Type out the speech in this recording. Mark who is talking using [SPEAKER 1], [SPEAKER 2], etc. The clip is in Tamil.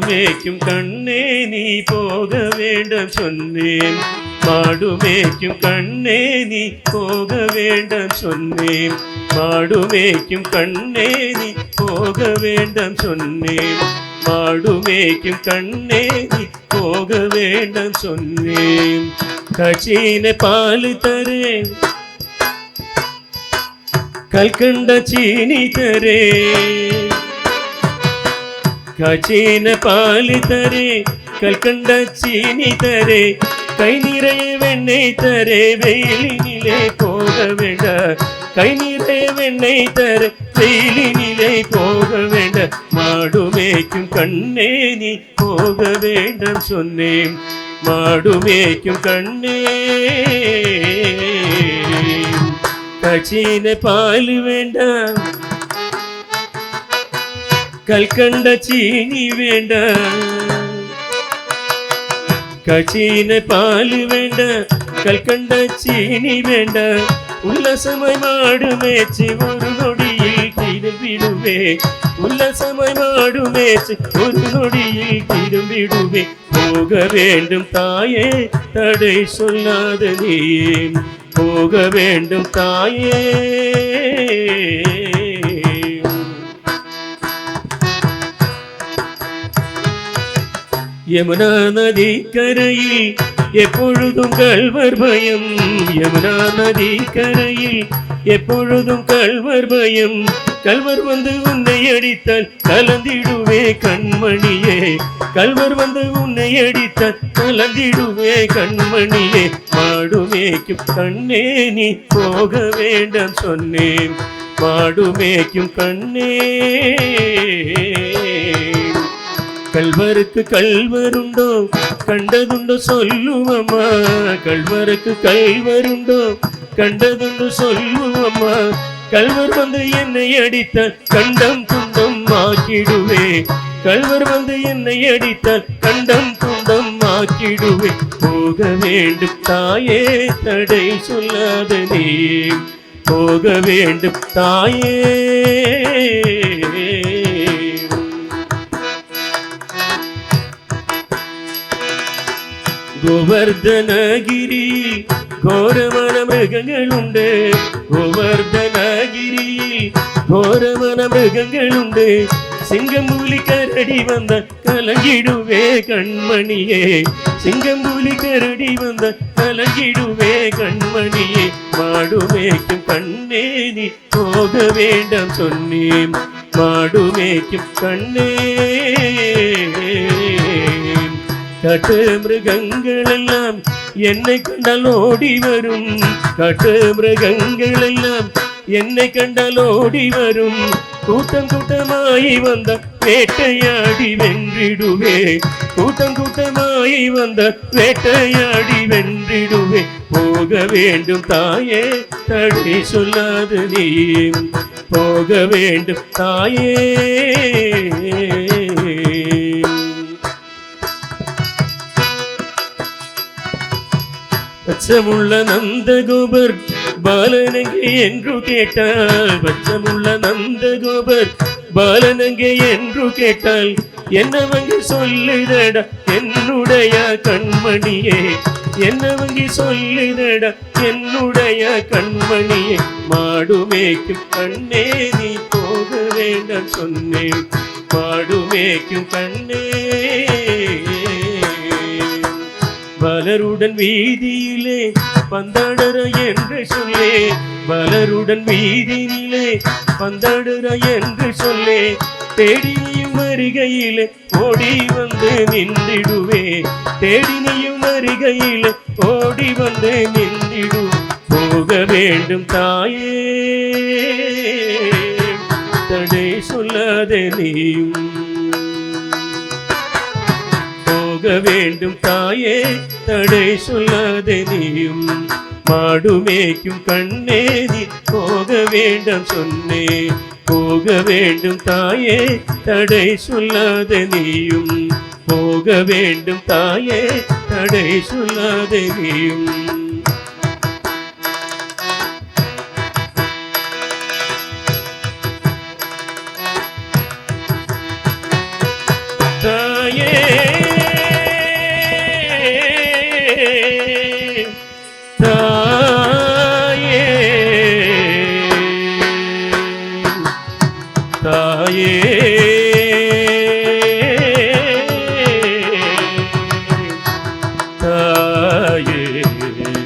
[SPEAKER 1] மேய்க்கும் கண்ணே நீ போக வேண்டாம் சொன்னேன். மாடு மேய்க்கும் கண்ணே நீ போக வேண்டாம் சொன்னேன். மாடு மேய்க்கும் கண்ணே நீ போக வேண்டாம் சொன்னேன். மாடு மேய்க்கும் கண்ணே நீ போக வேண்டாம் சொன்னேன். கச்சீன பால் தரேன் கல்கண்ட சீனி தரே. காய்ச்சின பால் தரே கல்கண்ட சீனி தரே. கை நிறைய வெண்ணெய் தரே வெயிலினிலே போக வேண்ட. கை நிறைய வெண்ணெய் தர வெயிலினிலே போக வேண்ட. மாடு மேய்க்கும் கண்ணே நீ போக வேண்டாம் சொன்னேன். மாடு மேய்க்கும் கண்ணே காய்ச்சின பால் வேண்டாம் கல்கண்ட சீனி வேண்டாம். காய்ச்சின பால் வேண்டாம் கல்கண்ட சீனி வேண்டாம். உல்லாசமாய் மாடு மேய்ச்சி ஒரு நொடியில் திரும்பிடுவே. உல்லாசமாய் மாடு மேய்ச்சி ஒரு நொடியில் திரும்பிடுவே. போக வேண்டும் தாயே தடை சொல்லாத நீயே. போக வேண்டும் தாயே. யமுனா நதி கரையில் எப்பொழுதும் கள்வர் பயம். யமுனா நதி கரையில் எப்பொழுதும் கள்வர் பயம். கள்வர் வந்து உன்னை அடித்தால் கலந்திடுவே கண்மணியே. கள்வர் வந்து உன்னை அடித்தால் கலந்திடுவே கண்மணியே. மாடு மேய்க்கும் கண்ணே நீ போக வேண்டாம் சொன்னேன். மாடு மேய்க்கும் கண்ணே. கள்வருக்கு கள்வருண்டோ கண்டதுண்டோ சொல்லுவம்மா. கள்வருக்கு கள்வருண்டோ கண்டதுண்டோ சொல்லுவம்மா. கள்வர் வந்து என்னை அடித்தால் கண்டம் துண்டம் ஆக்கிடுவே. கள்வர் வந்து என்னை அடித்தால் கண்டம் துண்டம் ஆக்கிடுவே. போக வேண்டும் தாயே தடை சொல்லாத நீ. போக வேண்டும் தாயே. கோவர்தனகிரி கோரமன மிருகங்களுண்டு. கோவர்தனகிரியில் கோரமன மிருகங்களுண்டு. சிங்கம்புலி கரடி வந்த கலங்கிடுவே கண்மணியே. சிங்கம்புலி கரடி வந்த கலங்கிடுவே கண்மணியே. மாடு மேய்க்கும் கண்ணே நீ போக வேண்டாம் சொன்னேன். மாடு மேய்க்கும் கண்ணே. காட்டு மிருகங்கள் எல்லாம் என்னை கண்டால் ஓடி வரும். காட்டு மிருகங்கள் எல்லாம் என்னை கண்டால் ஓடி வரும். கூட்டம் கூட்டமாய் வந்த வேட்டையாடி வென்றிடுவே. கூட்டம் கூட்டமாய் வந்த வேட்டையாடி வென்றிடுவே. போக வேண்டும் தாயே தடை சொல்லாத நீ. போக வேண்டும் தாயே. பச்சமுள்ள நந்தகோபர் பாலனங்கே என்று கேட்டால். பச்சமுள்ள நந்தகோபர் பாலனங்கே என்று கேட்டால். என்னவங்க சொல்லுதடா என்னுடைய கண்மணியே. என்னவங்க சொல்லுதடா என்னுடைய கண்மணியே. மாடு மேய்க்கும் கண்ணே நீ போக வேண்டாம் சொன்னேன். மாடு மேய்க்கும் கண்ணே. பலருடன் வீதியிலே பந்தாடுற என்று சொல்லே. பலருடன் வீதியிலே பந்தாடுற என்று சொல்லே. தேடினியும் வருகையிலே ஓடி வந்து நின்றிடுவே. தேடினியும் வருகையிலே ஓடி வந்து நின்றிடு. போக வேண்டும் தாயே தடை சொல்லாத நீயும். போக வேண்டும் தாயே தடை சொல்லாத நீயும். மாடு மேய்க்கும் கண்ணே நீ போக வேண்டாம் சொன்னேன். போக வேண்டும் தாயே தடை சொல்லாத நீயும். போக வேண்டும் தாயே தடை சொல்லாத நீயும். தாயே தாயே தாயே தாயே